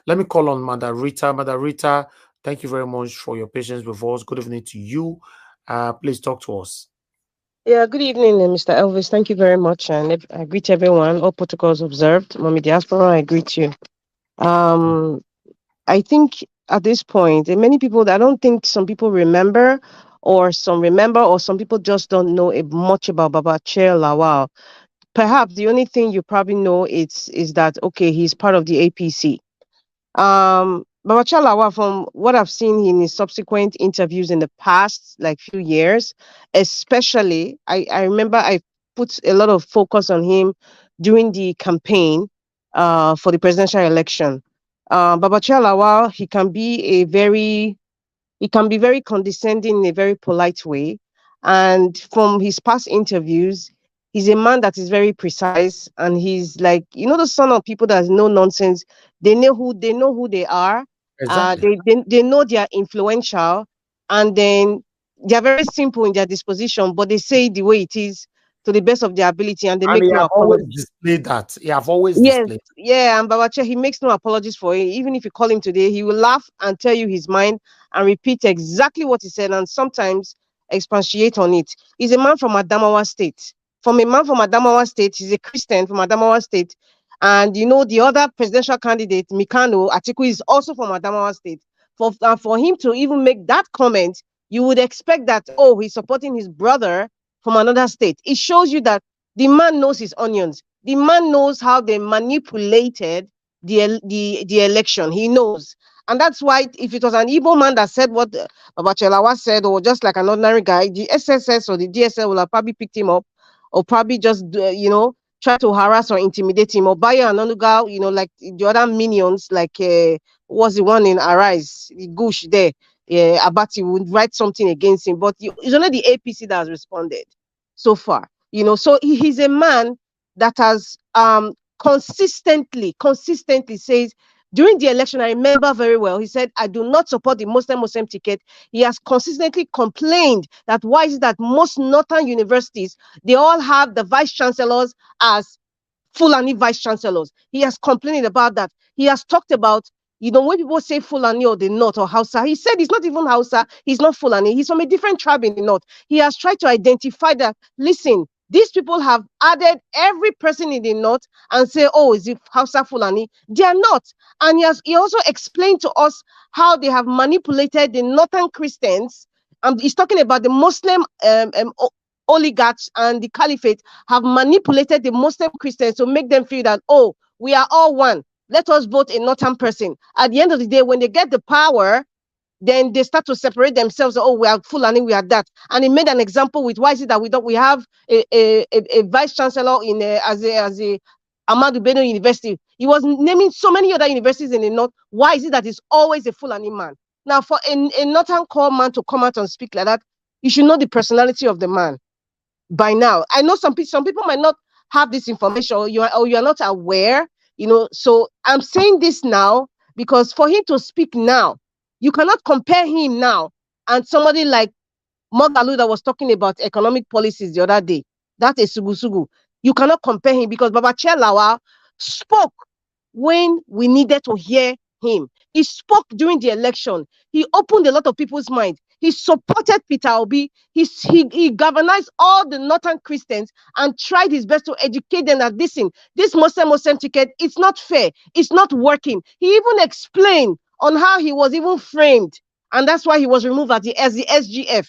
Let me call on Mother Rita. Mother Rita, thank you very much for your patience with us. Good evening to you. Please talk to us. Yeah, good evening, Mr. Elvis. Thank you very much. And I greet everyone, all protocols observed. Mommy Diaspora, I greet you. Um, I think at this point, many people, I don't think some people remember, or some people just don't know much about Babachir Lawal. Perhaps the only thing you probably know is that, okay, he's part of the APC. Babachir Lawal, from what I've seen in his subsequent interviews in the past, like few years, especially, I remember I put a lot of focus on him during the campaign for the presidential election. Babachir Lawal, he can be very condescending in a very polite way. And from his past interviews, he's a man that is very precise, and he's like, the son of people that no nonsense. They know who they are. Exactly. They know they are influential, and then they are very simple in their disposition, but they say it the way it is to the best of their ability, and they And make he no have always apology. displayed that. He have always Yes, displayed. yeah, and Babache, he makes no apologies for it. Even if you call him today, he will laugh and tell you his mind and repeat exactly what he said, and sometimes expatiate on it. He's a man from Adamawa State. From a man from Adamawa State, he's a Christian from Adamawa State. And the other presidential candidate, Mikano Atiku, is also from Adamawa State. For him to even make that comment, you would expect that, oh, he's supporting his brother from another state. It shows you that the man knows his onions. The man knows how they manipulated the election. He knows. And that's why if it was an Igbo man that said what Babachir said, or just like an ordinary guy, the SSS or the DSL will have probably picked him up, or probably just, try to harass or intimidate him, or buy an Onuga, like the other minions, like, was the one in Arise, the Gush there, Abati would write something against him. But it's only the APC that has responded so far. So he's a man that has consistently says during the election. I remember very well, he said, I do not support the Muslim ticket. He has consistently complained that why is it that most northern universities, they all have the vice chancellors as Fulani vice chancellors. He has complained about that. He has talked about, when people say Fulani or the North or Hausa, he said he's not even Hausa, he's not Fulani, he's from a different tribe in the North. He has tried to identify that, listen, these people have added every person in the North and say, oh, is it Hausa Fulani? They are not. And he also explained to us how they have manipulated the Northern Christians. He's talking about the Muslim oligarchs and the caliphate have manipulated the Muslim Christians to make them feel that, oh, we are all one. Let us vote a northern person. At the end of the day, when they get the power, then they start to separate themselves. Oh, we are Fulani, we are that. And he made an example with why is it that we have a vice chancellor in as a Ahmadu Bello University. He was naming so many other universities in the north. Why is it that it's always a Fulani man? Now, for a northern core man to come out and speak like that, you should know the personality of the man by now. I know some people might not have this information, or you are not aware, so I'm saying this now because for him to speak now, you cannot compare him now and somebody like Mogalu that was talking about economic policies the other day. That is Sugu. You cannot compare him because Babachir Lawal spoke when we needed to hear him. He spoke during the election. He opened a lot of people's mind. He supported Peter Obi. He galvanized all the northern Christians and tried his best to educate them that this Muslim ticket, it's not fair. It's not working. He even explained on how he was even framed. And that's why he was removed as the SGF.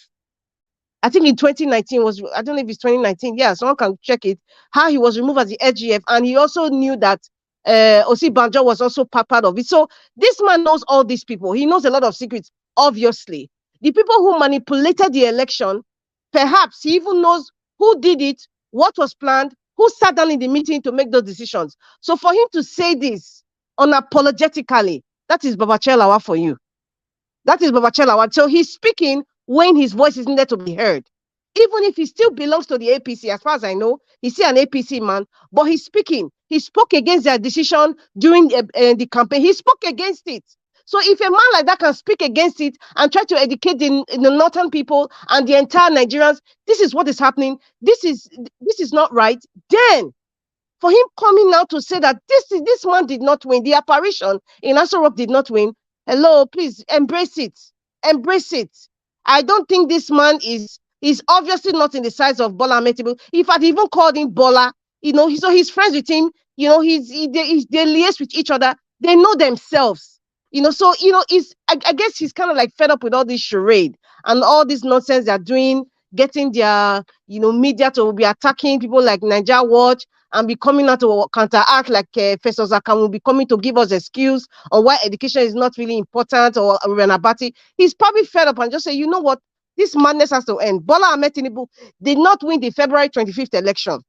I think in 2019 I don't know if it's 2019. Yeah, someone can check it. How he was removed as the SGF. And he also knew that Osi Banjo was also part of it. So this man knows all these people. He knows a lot of secrets, obviously. The people who manipulated the election, perhaps he even knows who did it, what was planned, who sat down in the meeting to make those decisions. So for him to say this unapologetically, that is Babachir Lawal for you. That is Babachir Lawal. So he's speaking when his voice is needed to be heard. Even if he still belongs to the APC, as far as I know, he's still an APC man, but he's speaking. He spoke against their decision during the campaign. He spoke against it. So if a man like that can speak against it and try to educate the northern people and the entire Nigerians, this is what is happening. This is not right. Then for him coming out to say that this man did not win, the apparition in Aso Rock did not win. Hello, please embrace it. Embrace it. I don't think this man is obviously not in the size of Bola Ahmed Tinubu. If I'd even called him Bola, so he's friends with him, they liaise with each other. They know themselves, so, I guess he's kind of like fed up with all this charade and all this nonsense they're doing, getting their, media to be attacking people like NAIJA and be coming out to counteract, like Festus Zakan will be coming to give us excuse on why education is not really important, or Renabati. He's probably fed up and just say, you know what, this madness has to end. Bola Ahmed Tinubu did not win the February 25th election.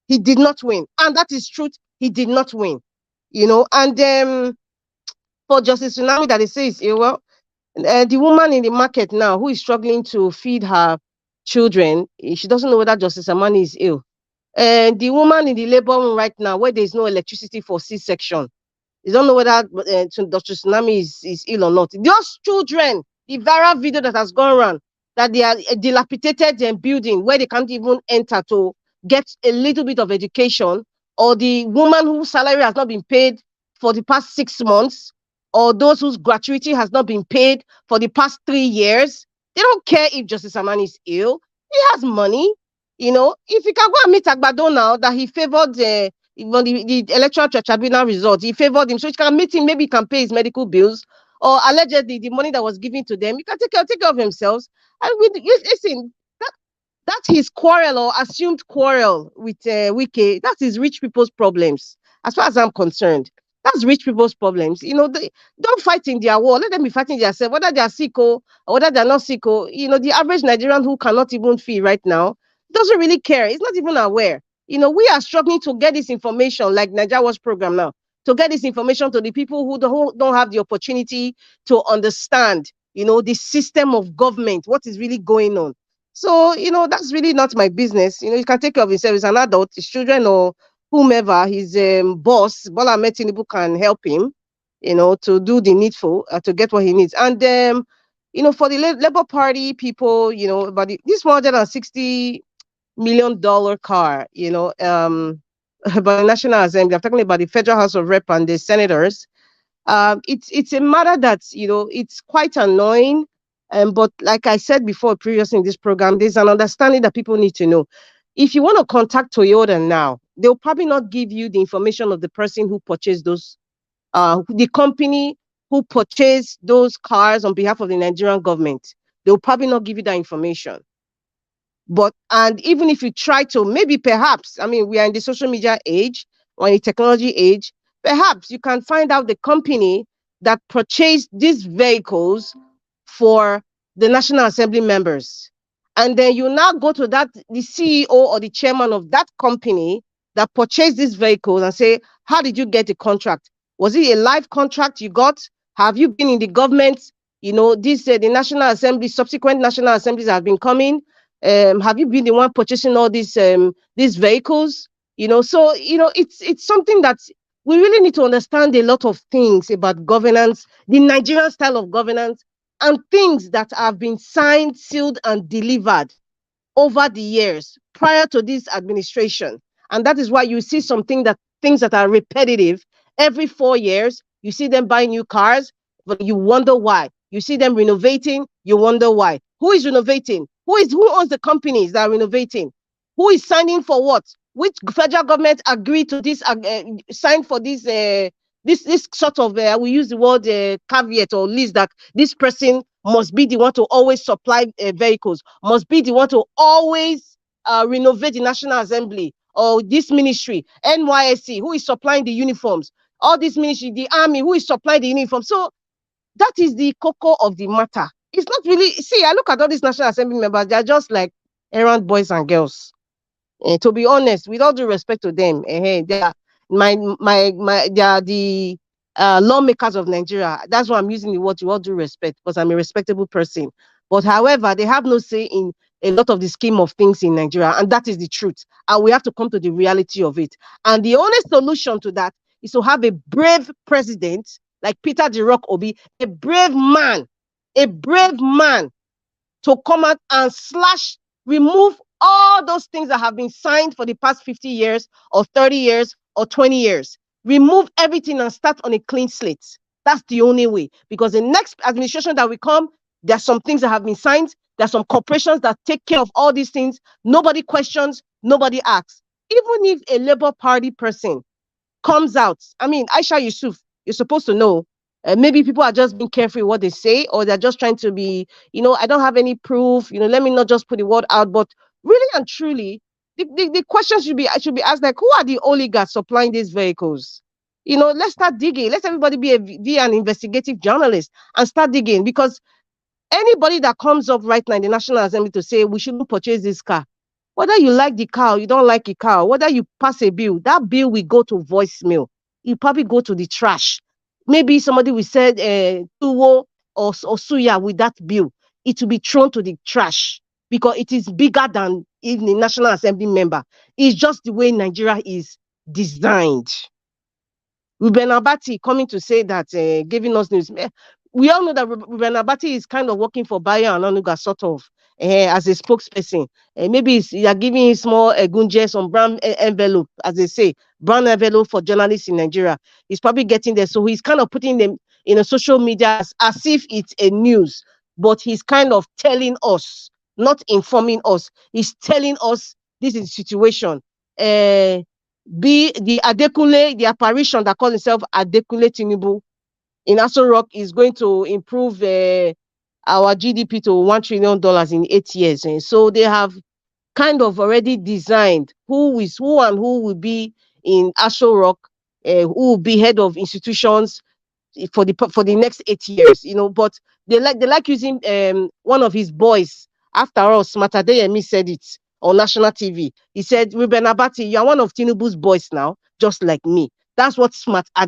He did not win. And that is truth. He did not win. And for Justice Tsunami that he says, the woman in the market now who is struggling to feed her children, she doesn't know whether Justice Amani is ill. And the woman in the labor room right now, where there is no electricity for C-section, you don't know whether Dr. Tsunami is ill or not. Those children, the viral video that has gone around, that they are a dilapidated building where they can't even enter to get a little bit of education, or the woman whose salary has not been paid for the past 6 months, or those whose gratuity has not been paid for the past 3 years. They don't care if Justice Amani is ill. He has money. If he can go and meet Agbado now that he favored the electoral tribunal result, he favored him, so he can meet him, maybe he can pay his medical bills, or allegedly the money that was given to them, he can take care of himself. And listen, that his quarrel or assumed quarrel with Wike, that is rich people's problems. As far as I'm concerned, that's rich people's problems. They don't fight in their war. Let them be fighting themselves, whether they are sick or whether they're not sick. The average Nigerian who cannot even feed right now doesn't really care. He's not even aware. We are struggling to get this information, like NAIJA Watch program now, to get this information to the people who don't have the opportunity to understand, the system of government, what is really going on. So, that's really not my business. He can take care of himself. He's an adult, his children or whomever, his boss, Bola Ahmed Tinubu, can help him, to do the needful, to get what he needs. And, for the Labour Party people, about this $160 million car, by the National Assembly, I'm talking about the Federal House of Rep and the senators. It's a matter that, it's quite annoying. But like I said before, previously in this program, there's an understanding that people need to know. If you want to contact Toyota now, they'll probably not give you the information of the person who purchased those, the company who purchased those cars on behalf of the Nigerian government. They'll probably not give you that information. And even if you try to, maybe perhaps, we are in the social media age or in the technology age, perhaps you can find out the company that purchased these vehicles for the National Assembly members. And then you now go to the CEO or the chairman of that company that purchased these vehicles and say, how did you get the contract? Was it a live contract you got? Have you been in the government? The National Assembly, subsequent National Assemblies have been coming. Have you been the one purchasing all these vehicles? So, it's something that we really need to understand a lot of things about governance, the Nigerian style of governance, and things that have been signed, sealed, and delivered over the years prior to this administration. And that is why you see things that are repetitive. Every 4 years, you see them buying new cars, but you wonder why. You see them renovating, you wonder why. Who is renovating? Who owns the companies that are renovating? Who is signing for what? Which federal government agreed to this, signed for this sort of, we use the word caveat or list, that this person must be the one to always supply vehicles, must be the one to always renovate the National Assembly, or this ministry, NYSC, who is supplying the uniforms, all this ministry, the army, who is supplying the uniforms. So that is the cocoa of the matter. It's not really, see, I look at all these National Assembly members, they're just like errand boys and girls. To be honest, with all due respect to them, they are they are the lawmakers of Nigeria. That's why I'm using the word with all due respect, because I'm a respectable person. But however, they have no say in a lot of the scheme of things in Nigeria, and that is the truth. And we have to come to the reality of it. And the only solution to that is to have a brave president like Peter the Rock Obi, a brave man to come out and remove all those things that have been signed for the past 50 years or 30 years or 20 years. Remove everything and start on a clean slate. That's the only way. Because the next administration that will come, there are some things that have been signed. There are some corporations that take care of all these things. Nobody questions, nobody asks. Even if a Labour Party person comes out, I mean, Aisha Yusuf, you're supposed to know. Maybe people are just being careful what they say, or they're just trying to be, I don't have any proof, let me not just put the word out. But really and truly, the question should be asked, like, who are the oligarchs supplying these vehicles? Let's start digging. Let everybody be an investigative journalist and start digging, because anybody that comes up right now in the National Assembly to say we shouldn't purchase this car, whether you like the car or you don't like the car, whether you pass a bill, that bill will go to voicemail. You probably go to the trash. Maybe somebody will say tuwo or suya with that bill. It will be thrown to the trash because it is bigger than even the National Assembly member. It's just the way Nigeria is designed. Ruben Abati coming to say that, giving us news. We all know that Ruben Abati is kind of working for Bayo and Onuga, sort of, as a spokesperson. Maybe you are giving him small gunje, some brown envelope, as they say, brown envelope for journalists in Nigeria. He's probably getting there. So he's kind of putting them in a social media as if it's a news, but he's kind of telling us, not informing us. He's telling us this is the situation. The Adekunle, the apparition that calls himself Adekunle Tinubu in Aso Rock is going to improve our GDP to $1 trillion in 8 years. And so they have kind of already designed who and who will be in Aso Rock, who will be head of institutions for the next 8 years. But they like using one of his boys. After all, Smarter Deyemi said it on national TV. He said, Ruben Abati, you are one of Tinubu's boys now, just like me. That's what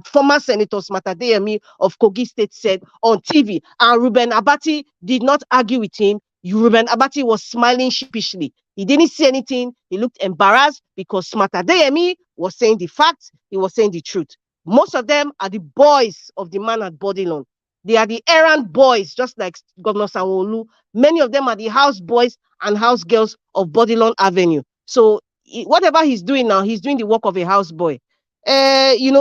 former Senator Smarter Deyemi of Kogi State said on TV. And Ruben Abati did not argue with him. Ruben Abati was smiling sheepishly. He didn't say anything. He looked embarrassed because Smarter Deyemi was saying the facts. He was saying the truth. Most of them are the boys of the man at Bodilon. They are the errand boys, just like Governor Sanwo-Olu. Many of them are the house boys and house girls of Bodilon Avenue. So whatever he's doing now, he's doing the work of a house boy. Jackson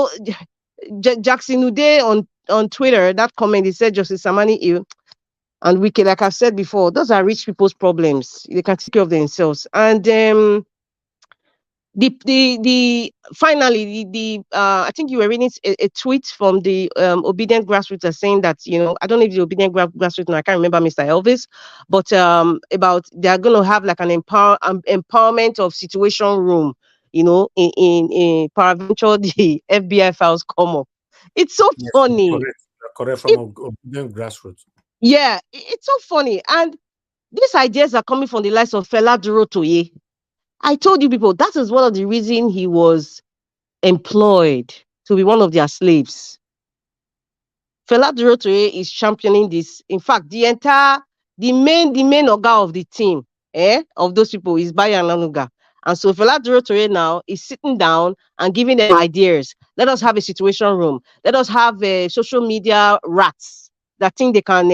Ude on Twitter, that comment, he said Justice Samani ill and wicked. Like I've said before, those are rich people's problems. They can take care of themselves. And finally, I think you were reading a tweet from the obedient grassroots saying that, I don't know if the obedient grassroots, I can't remember Mr. Elvis, but about they're going to have like an empowerment of situation room, in Paraventure, the FBI files come up. It's so funny. Correct from obedient grassroots. Yeah, it's so funny. And these ideas are coming from the likes of Fela Durotoye. I told you people, that is one of the reasons he was employed to be one of their slaves. Fela Durotoye is championing this. In fact, the main oga of the team, of those people is Bayo Onuga. And so Fela Durotoye now is sitting down and giving them ideas. Let us have a situation room. Let us have social media rats that think they can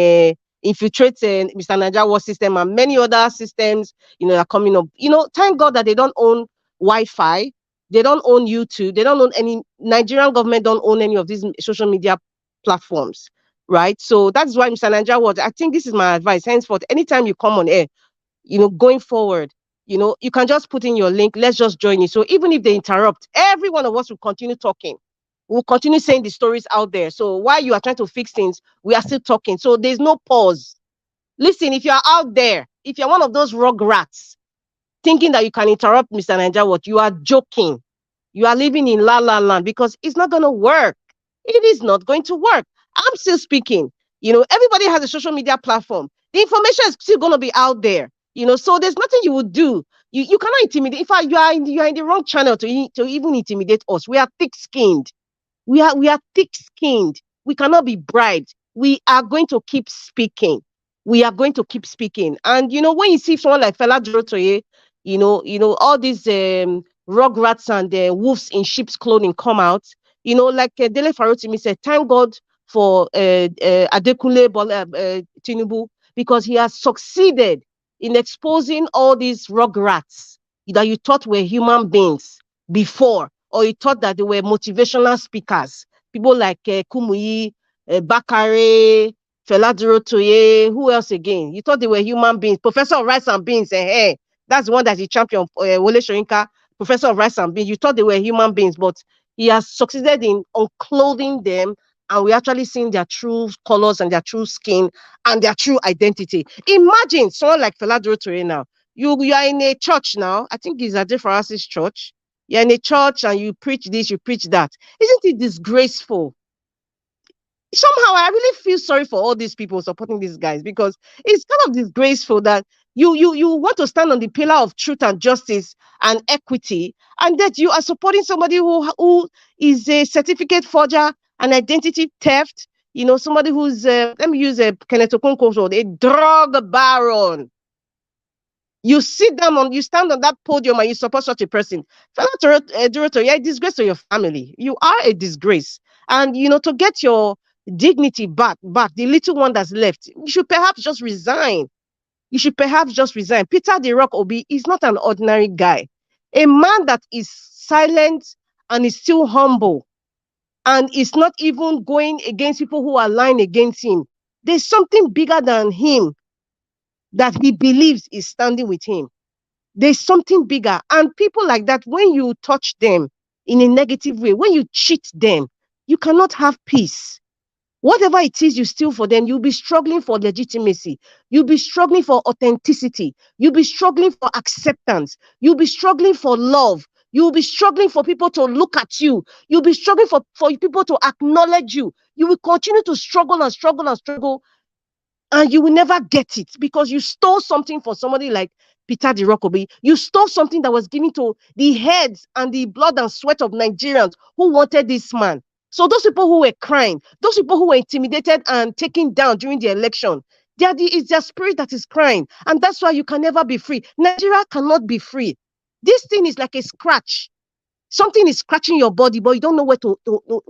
infiltrate Mr. NAIJA war system and many other systems, are coming up. Thank God that they don't own Wi-Fi. They don't own YouTube. They don't own any, Nigerian government don't own any of these social media platforms, right? So that's why Mr. NAIJA war, I think this is my advice. Henceforth, anytime you come on air, going forward, you can just put in your link. Let's just join it. So even if they interrupt, every one of us will continue talking. We'll continue saying the stories out there. So while you are trying to fix things, we are still talking. So there's no pause. Listen, if you are out there, if you're one of those rug rats thinking that you can interrupt Mr. NAIJA, you are joking. You are living in la la land, because it's not going to work. It is not going to work. I'm still speaking. Everybody has a social media platform. The information is still going to be out there. So there's nothing you would do. You cannot intimidate. In fact, you are in the wrong channel to even intimidate us. We are thick-skinned. We are thick-skinned. We cannot be bribed. We are going to keep speaking. We are going to keep speaking. And when you see someone like Fela Durotoye, all these rugrats and wolves in sheep's clothing come out, like Dele Farotimi said, thank God for Adekunle Tinubu, because he has succeeded in exposing all these rugrats that you thought were human beings before, or you thought that they were motivational speakers. People like Kumuyi, Bakare, Fela Durotoye, who else again? You thought they were human beings. Professor of Rice and Beans, hey, that's the one that he championed, Wole Soyinka, Professor of Rice and Beans. You thought they were human beings, but he has succeeded in unclothing them, and we're actually seeing their true colors and their true skin and their true identity. Imagine someone like Fela Durotoye now. You are in a church now. I think it's a different church. You're in a church and you preach this, you preach that. Isn't it disgraceful? Somehow I really feel sorry for all these people supporting these guys, because it's kind of disgraceful that you want to stand on the pillar of truth and justice and equity, and that you are supporting somebody who is a certificate forger, an identity theft, somebody who's let me use a Kenneth Okonkwo, a drug baron. You stand on that podium and you support such a person. Fela Durotoye, you're a disgrace to your family. You are a disgrace. And, to get your dignity back, the little one that's left, you should perhaps just resign. Peter the Rock Obi is not an ordinary guy. A man that is silent and is still humble and is not even going against people who are lying against him. There's something bigger than him that he believes is standing with him. There's something bigger. And people like that, when you touch them in a negative way, when you cheat them, you cannot have peace. Whatever it is you steal for them, you'll be struggling for legitimacy. You'll be struggling for authenticity. You'll be struggling for acceptance. You'll be struggling for love. You'll be struggling for people to look at you. You'll be struggling for people to acknowledge you. You will continue to struggle and struggle and struggle, and you will never get it, because you stole something for somebody like Peter the Rock Obi. You stole something that was given to the heads and the blood and sweat of Nigerians who wanted this man. So those people who were crying, those people who were intimidated and taken down during the election, it's their spirit that is crying. And that's why you can never be free. Nigeria cannot be free. This thing is like a scratch. Something is scratching your body, but you don't know where to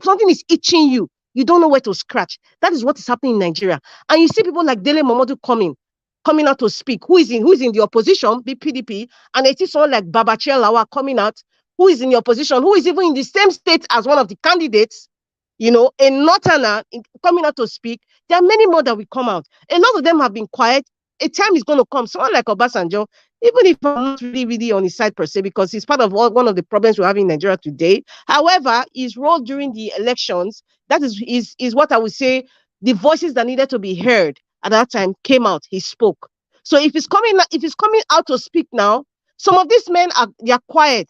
something is itching you. You don't know where to scratch. That is what is happening in Nigeria. And you see people like Dele Momodu coming out to speak, who is in the opposition, PDP, and it is someone like Babachir coming out, who is in the opposition, who is even in the same state as one of the candidates, a northerner coming out to speak. There are many more that will come out. A lot of them have been quiet. A time is going to come. Someone like Obasanjo, even if I'm not really on his side per se, because he's part of one of the problems we have in Nigeria today. However, his role during the elections, that is what I would say, the voices that needed to be heard at that time came out. He spoke. So if he's coming out to speak now, some of these men they are quiet.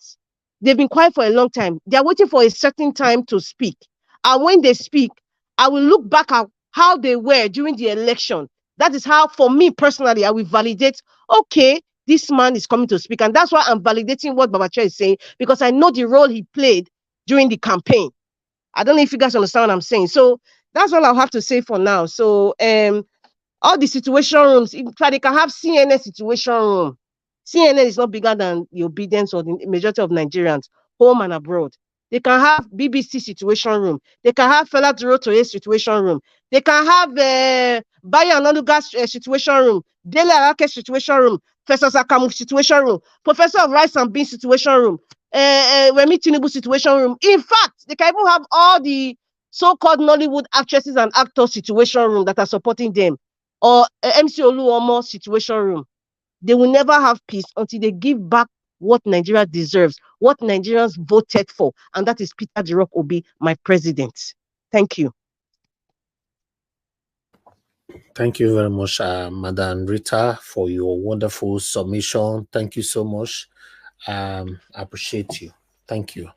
They've been quiet for a long time. They are waiting for a certain time to speak. And when they speak, I will look back at how they were during the election. That is how, for me personally, I will validate, okay, this man is coming to speak. And that's why I'm validating what Babachir is saying, because I know the role he played during the campaign. I don't know if you guys understand what I'm saying. So that's all I'll have to say for now. So all the situation rooms, in fact, they can have CNN situation room. CNN is not bigger than the obedience of the majority of Nigerians, home and abroad. They can have BBC situation room. They can have Fela Durotoye situation room. They can have Bayo Onanuga situation room, Dele Alake situation room, Professor Sakamu situation room, Professor of Rice and Beans situation room, Remi Tinubu situation room. In fact, they can even have all the so-called Nollywood actresses and actors situation room that are supporting them, or MC Oluomo situation room. They will never have peace until they give back what Nigeria deserves, what Nigerians voted for, and that is Peter the Rock Obi, my president. Thank you. Thank you very much, Madam Rita, for your wonderful submission. Thank you so much. I appreciate you. Thank you.